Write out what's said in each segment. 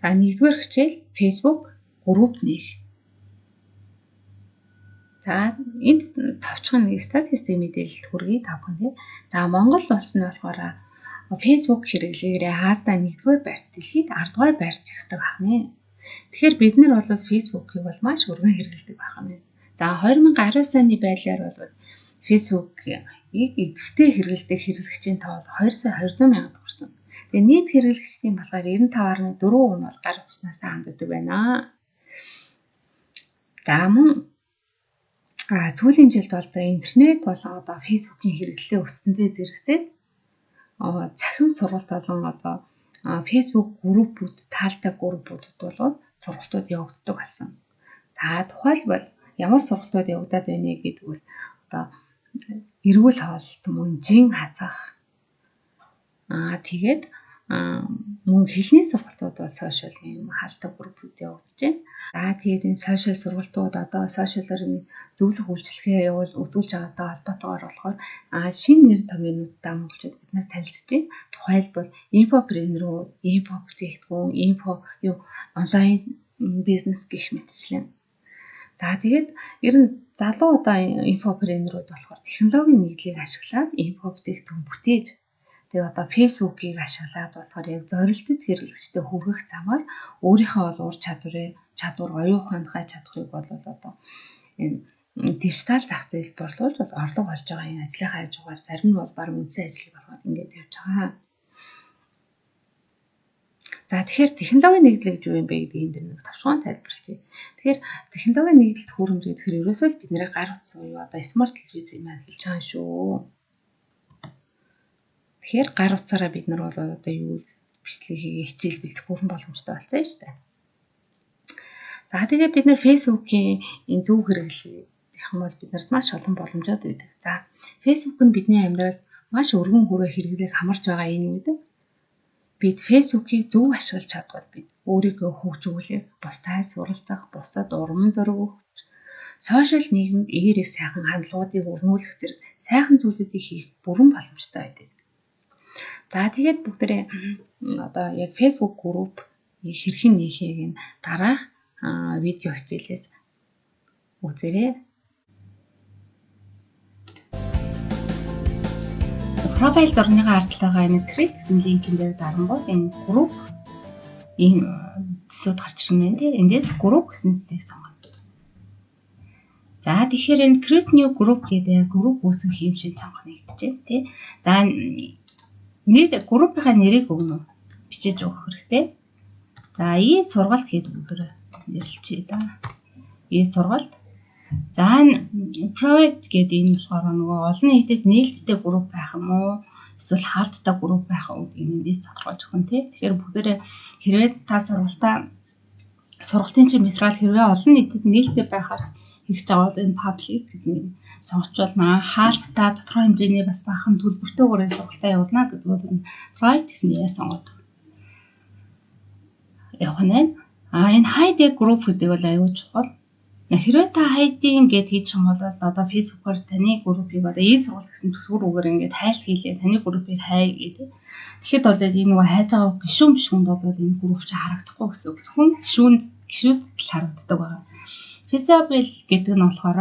Нэгдүгээр хичээл Facebook групп нээх. За энд товчхон нэг статистик мэдээлэл хүргэе та бүхэнд. За Монгол улс нь болохоор Facebook хэрэглэгээрээ Азиа 1-р байрт, дэлхийд 10-р байрт зэгсдэг байна. Тэгэхээр бид нар бол Facebook-ийг бол маш өргөн хэрэглэдэг байна. За 2019 оны байдлаар бол Facebook-ийг идэвхтэй хэрэглэдэг хэрэглэгчийн тоо 200 мянгад хүрсэн. Тэгээ нийт хэрэглэгчдийн болохоор 95.4% нь бол гар утснаас ханддаг байна. За мөн сүүлийн жилд бол интернет болон одоо Facebook-ийн хэрэглээ өссөнтэй зэрэгцээд цахим сургалт болон Facebook группүүд, таалтай группүүдэд бол сургалтууд явагддаг болсон. За тухайлбал ямар сургалтууд явагдаад байна гэдэг бол эрүүл хоолт, мөн жин хасах. Тэгээд мөн хэлний сургалтууд бол сошиалын хаалта группүүд явагдаж байна. За тэгээд энэ сошиал сургалтууд сошиалаар зөвлөх үйлчлэгээ үзүүлж байгаатай холбоотойгоор болохоор шинэ нэр томьёонуудтай монголчууд бид нар танилцж байна. Тухайлбал инфопренерүүд, инфобүтээгдэхүүн, онлайн бизнес гэх мэтчлэн. За тэгээд ер нь залуу инфопренерүүд болохоор технологийн нийтлийг ашиглаад инфобүтээгдэхүүн бүтээж тэгээд Facebook-ийг ашиглаад болохоор яг зорилттой хэрэглэгчдэд хүргэх замаар өөрийнхөө ур чадвар оюун ухаантай чадхыг бол энэ дижитал зах зээлд борлуулж орлого олж байгаа энэ ажлынхаа хажуугаар зарим нь бол баруун үндсэн ажлыг болгоод ингэж явж байгаа. За тэгэхээр технологийн нэгдэл гэж юу юм бэ гэдгийг энэ нэг товчхон тайлбарлая. Тэгэхээр технологийн нэгдэлд хүрэмж гэхээр ерөөсөө бид нэр гар утсан уу смарт телевиз юм аа хэлж байгаа юм шүү. Тэгэхээр гар утсаараа бид нар бол юу бичлэг хийгээ хичээл бэлдэх бүрэн боломжтой болсон юм шүү дээ. За тэгээд бид нар Facebook-ийн энэ зөв хэрэглээ гэх юм бол биднэрт маш олон боломжууд байдаг. За Facebook нь бидний амьдралд маш өргөн хүрээ хэрэглээг хамарч байгаа энэ үед бид Facebook-ийг зөв ашиглаж чадвал бид өөрийгөө хөгжүүлэх, бусдаас суралцах, бусдад урам зориг өгч, сошиал нийгэмд эерэг сайхан хандлагуудыг өрнүүлэх зэрэг сайхан зүйлүүдийг хийх бүрэн боломжтой байдаг. За тэгээд бүгдээрээ яг Facebook групп хэрхэн нээхийг нь дараах видео хичээлээс үзээрэй. Профайл зургийнхаа ард талаа энэ create гэсэн линкийн дээр дарангуй энэ групп ийм төсөөд гарч ирнэ тийм. Эндээс групп гэсэн зүйлийг сонгоно. За тэгэхээр энэ create new group гэдэг групп үүсгэх юм шиг сонгох нэгдэж байна тийм. За нэр группийнхаа нэрийг өгнө. Бичиж өгөх хэрэгтэй. За сургалт гэдэг бүгдээр нэрлэлчээ да. Сургалт. За private гэдэг энэ болохоор нөгөө олон нийтэд нээлттэй групп байх юм уу? Эсвэл хаалттай групп байх уу гэдгийг эндээс тодорхойлж өгнө тий. Тэгэхээр бүгдээрээ хэрвээ та сургалтын чинь материал хэрвээ олон нийтэд нээлттэй байхаар хийж байгаа бол энэ public гэдэг нь сонгочвол хаалттай тодорхой хэмжээний бас бахан төлбөртэйгээр сургалтаа явуулна гэдэг бол энэ private гэсэн нэрээр сонгоод явах нь. Энэ hide group гэдэг бол аюул чухал. Хэрвээ та hide-ийн гэд хийж юм бол Facebook-оор таны группийг e-сургалт гэсэн түлхүүрүүгээр ингээд хайл хийлээ таны группийг хай гэдэг. Тэгэхэд бол энэ нөгөө хайж байгаа гишүүнд бол энэ групп чи харагдахгүй гэсэн үг. Зөвхөн гишүүд л харагддаг байгаа. Facebook гэдэг нь болохоор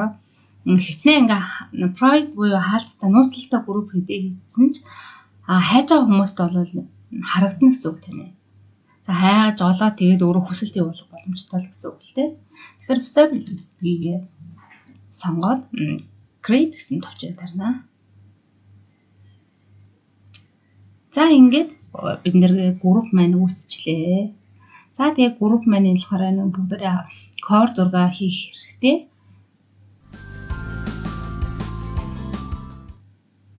хичнээн ингээ private буюу хаалттай нууцлалтай групп хийсэн ч хайж байгаа хүмүүст бол харагдана гэсэн үг тань. За хайж олоо тэгээд өөрөө хүсэлт явуулах боломжтой л гэсэн үг л дээ. Тэгэхээр Facebook-ийг сонгоод create гэсэн товчийг тарина. За ингээд бид нэр групп маань үүсчлээ. За тэгээд групп маань болохоор бүгдээ core зураг хийх хэрэгтэй.